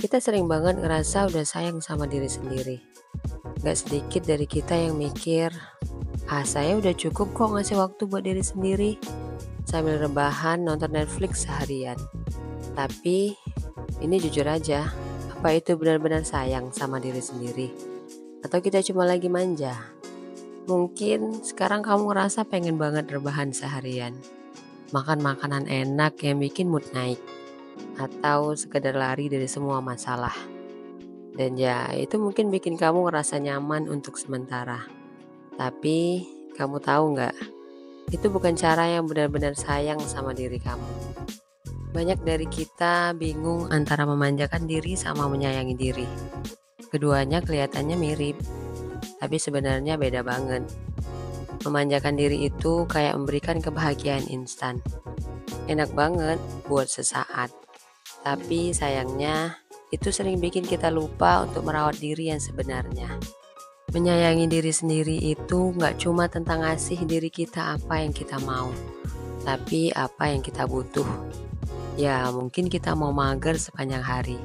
Kita sering banget ngerasa udah sayang sama diri sendiri. Gak sedikit dari kita yang mikir, saya udah cukup kok ngasih waktu buat diri sendiri, sambil rebahan nonton Netflix seharian. Tapi, ini jujur aja, apa itu benar-benar sayang sama diri sendiri? Atau kita cuma lagi manja? Mungkin sekarang kamu ngerasa pengen banget rebahan seharian, makan makanan enak yang bikin mood naik, atau sekedar lari dari semua masalah. Dan ya, itu mungkin bikin kamu ngerasa nyaman untuk sementara. Tapi, kamu tahu nggak? Itu bukan cara yang benar-benar sayang sama diri kamu. Banyak dari kita bingung antara memanjakan diri sama menyayangi diri. Keduanya kelihatannya mirip, tapi sebenarnya beda banget. Memanjakan diri itu kayak memberikan kebahagiaan instan. Enak banget buat sesaat. Tapi sayangnya, itu sering bikin kita lupa untuk merawat diri yang sebenarnya. Menyayangi diri sendiri itu nggak cuma tentang ngasih diri kita apa yang kita mau, tapi apa yang kita butuh. Ya, mungkin kita mau mager sepanjang hari,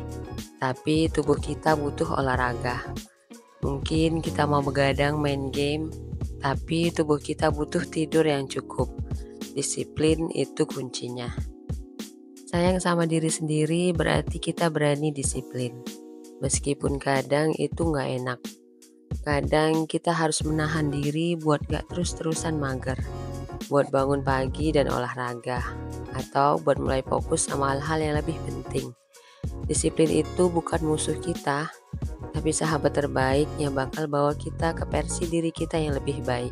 tapi tubuh kita butuh olahraga. Mungkin kita mau begadang main game, tapi tubuh kita butuh tidur yang cukup. Disiplin itu kuncinya. Sayang sama diri sendiri berarti kita berani disiplin. Meskipun kadang itu nggak enak. Kadang kita harus menahan diri buat gak terus-terusan mager, buat bangun pagi dan olahraga, atau buat mulai fokus sama hal-hal yang lebih penting. Disiplin itu bukan musuh kita, tapi sahabat terbaik yang bakal bawa kita ke versi diri kita yang lebih baik.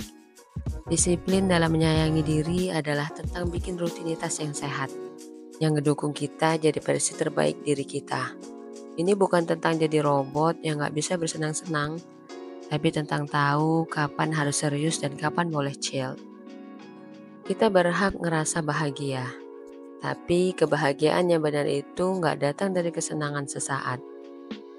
Disiplin dalam menyayangi diri adalah tentang bikin rutinitas yang sehat, yang ngedukung kita jadi versi terbaik diri kita. Ini bukan tentang jadi robot yang gak bisa bersenang-senang, tapi tentang tahu kapan harus serius dan kapan boleh chill. Kita berhak ngerasa bahagia, tapi kebahagiaan yang benar itu nggak datang dari kesenangan sesaat.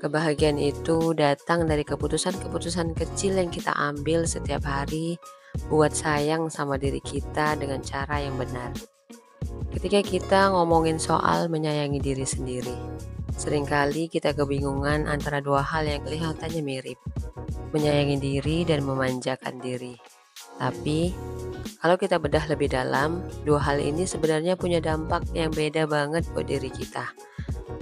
Kebahagiaan itu datang dari keputusan-keputusan kecil yang kita ambil setiap hari buat sayang sama diri kita dengan cara yang benar. Ketika kita ngomongin soal menyayangi diri sendiri, seringkali kita kebingungan antara dua hal yang kelihatannya mirip. Menyayangi diri dan memanjakan diri. Tapi, kalau kita bedah lebih dalam, dua hal ini sebenarnya punya dampak yang beda banget buat diri kita,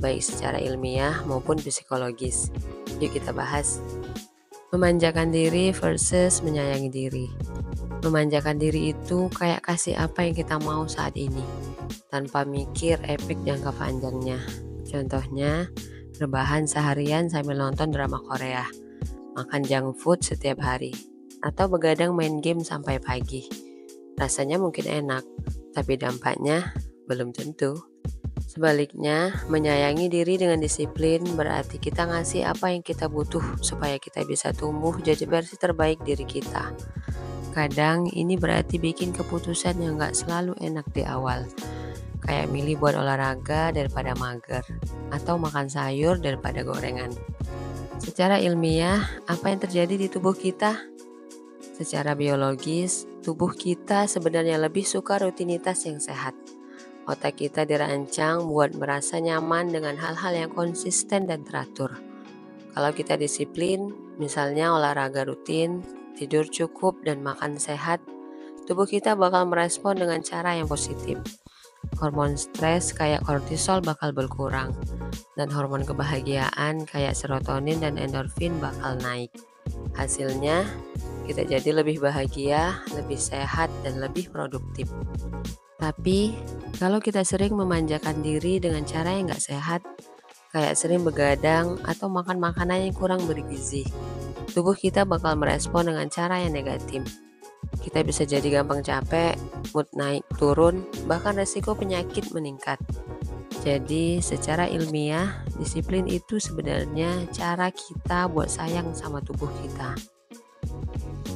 baik secara ilmiah maupun psikologis. Yuk kita bahas. Memanjakan diri versus menyayangi diri. Memanjakan diri itu kayak kasih apa yang kita mau saat ini, tanpa mikir efek jangka panjangnya. Contohnya, rebahan seharian sambil nonton drama Korea, makan junk food setiap hari, atau begadang main game sampai pagi. Rasanya mungkin enak, tapi dampaknya belum tentu. Sebaliknya, menyayangi diri dengan disiplin berarti kita ngasih apa yang kita butuh supaya kita bisa tumbuh jadi versi terbaik diri kita. Kadang ini berarti bikin keputusan yang gak selalu enak di awal, kayak milih buat olahraga daripada mager, atau makan sayur daripada gorengan. Secara ilmiah, apa yang terjadi di tubuh kita? Secara biologis, tubuh kita sebenarnya lebih suka rutinitas yang sehat. Otak kita dirancang buat merasa nyaman dengan hal-hal yang konsisten dan teratur. Kalau kita disiplin, misalnya olahraga rutin, tidur cukup, dan makan sehat, tubuh kita bakal merespon dengan cara yang positif. Hormon stres kayak kortisol bakal berkurang, dan hormon kebahagiaan kayak serotonin dan endorfin bakal naik. Hasilnya, kita jadi lebih bahagia, lebih sehat, dan lebih produktif. Tapi, kalau kita sering memanjakan diri dengan cara yang gak sehat, kayak sering begadang atau makan makanan yang kurang bergizi, tubuh kita bakal merespon dengan cara yang negatif. Kita bisa jadi gampang capek, mood naik turun, bahkan resiko penyakit meningkat. Jadi secara ilmiah, disiplin itu sebenarnya cara kita buat sayang sama tubuh kita.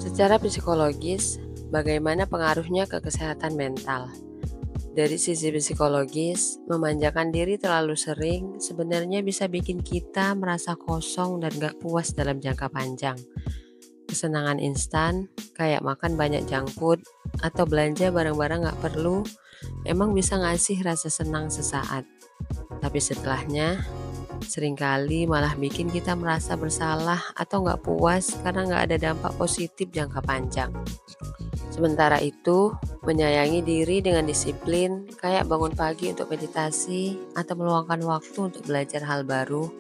Secara psikologis, bagaimana pengaruhnya ke kesehatan mental? Dari sisi psikologis, memanjakan diri terlalu sering sebenarnya bisa bikin kita merasa kosong dan gak puas dalam jangka panjang. Kesenangan instan, kayak makan banyak junk food atau belanja barang-barang gak perlu, emang bisa ngasih rasa senang sesaat. Tapi setelahnya, Seringkali malah bikin kita merasa bersalah atau nggak puas karena nggak ada dampak positif jangka panjang. Sementara itu, menyayangi diri dengan disiplin, kayak bangun pagi untuk meditasi atau meluangkan waktu untuk belajar hal baru,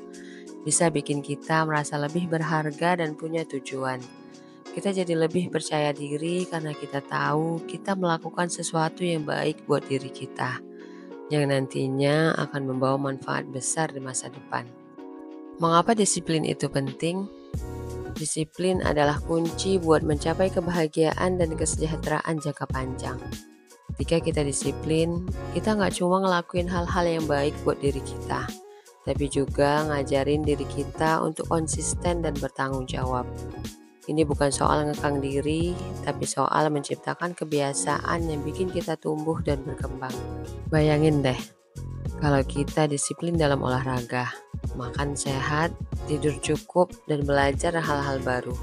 bisa bikin kita merasa lebih berharga dan punya tujuan. Kita jadi lebih percaya diri karena kita tahu kita melakukan sesuatu yang baik buat diri kita, yang nantinya akan membawa manfaat besar di masa depan. Mengapa disiplin itu penting? Disiplin adalah kunci buat mencapai kebahagiaan dan kesejahteraan jangka panjang. Ketika kita disiplin, kita nggak cuma ngelakuin hal-hal yang baik buat diri kita, tapi juga ngajarin diri kita untuk konsisten dan bertanggung jawab. Ini bukan soal ngekang diri, tapi soal menciptakan kebiasaan yang bikin kita tumbuh dan berkembang. Bayangin deh, kalau kita disiplin dalam olahraga, makan sehat, tidur cukup, dan belajar hal-hal baru.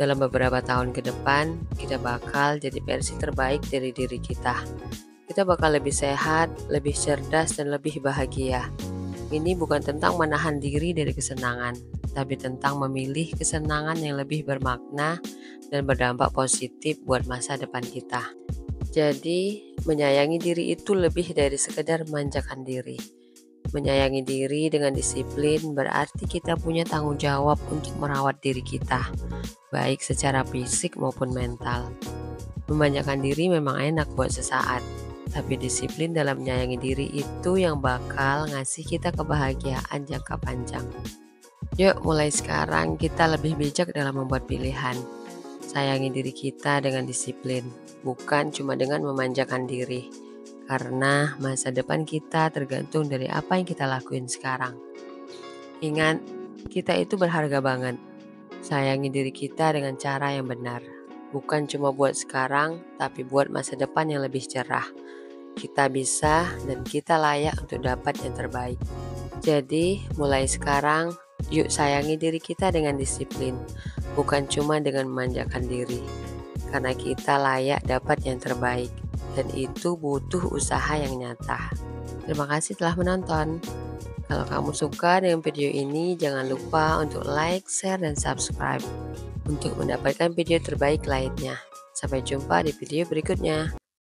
Dalam beberapa tahun ke depan, kita bakal jadi versi terbaik dari diri kita. Kita bakal lebih sehat, lebih cerdas, dan lebih bahagia. Ini bukan tentang menahan diri dari kesenangan, tapi tentang memilih kesenangan yang lebih bermakna dan berdampak positif buat masa depan kita. Jadi, menyayangi diri itu lebih dari sekedar memanjakan diri. Menyayangi diri dengan disiplin berarti kita punya tanggung jawab untuk merawat diri kita, baik secara fisik maupun mental. Memanjakan diri memang enak buat sesaat, tapi disiplin dalam menyayangi diri itu yang bakal ngasih kita kebahagiaan jangka panjang. Yuk mulai sekarang kita lebih bijak dalam membuat pilihan. Sayangi diri kita dengan disiplin, bukan cuma dengan memanjakan diri. Karena masa depan kita tergantung dari apa yang kita lakuin sekarang. Ingat, kita itu berharga banget. Sayangi diri kita dengan cara yang benar. Bukan cuma buat sekarang, tapi buat masa depan yang lebih cerah. Kita bisa dan kita layak untuk dapat yang terbaik. Jadi, mulai sekarang, yuk sayangi diri kita dengan disiplin, bukan cuma dengan memanjakan diri. Karena kita layak dapat yang terbaik, dan itu butuh usaha yang nyata. Terima kasih telah menonton. Kalau kamu suka dengan video ini, jangan lupa untuk like, share, dan subscribe untuk mendapatkan video terbaik lainnya. Sampai jumpa di video berikutnya.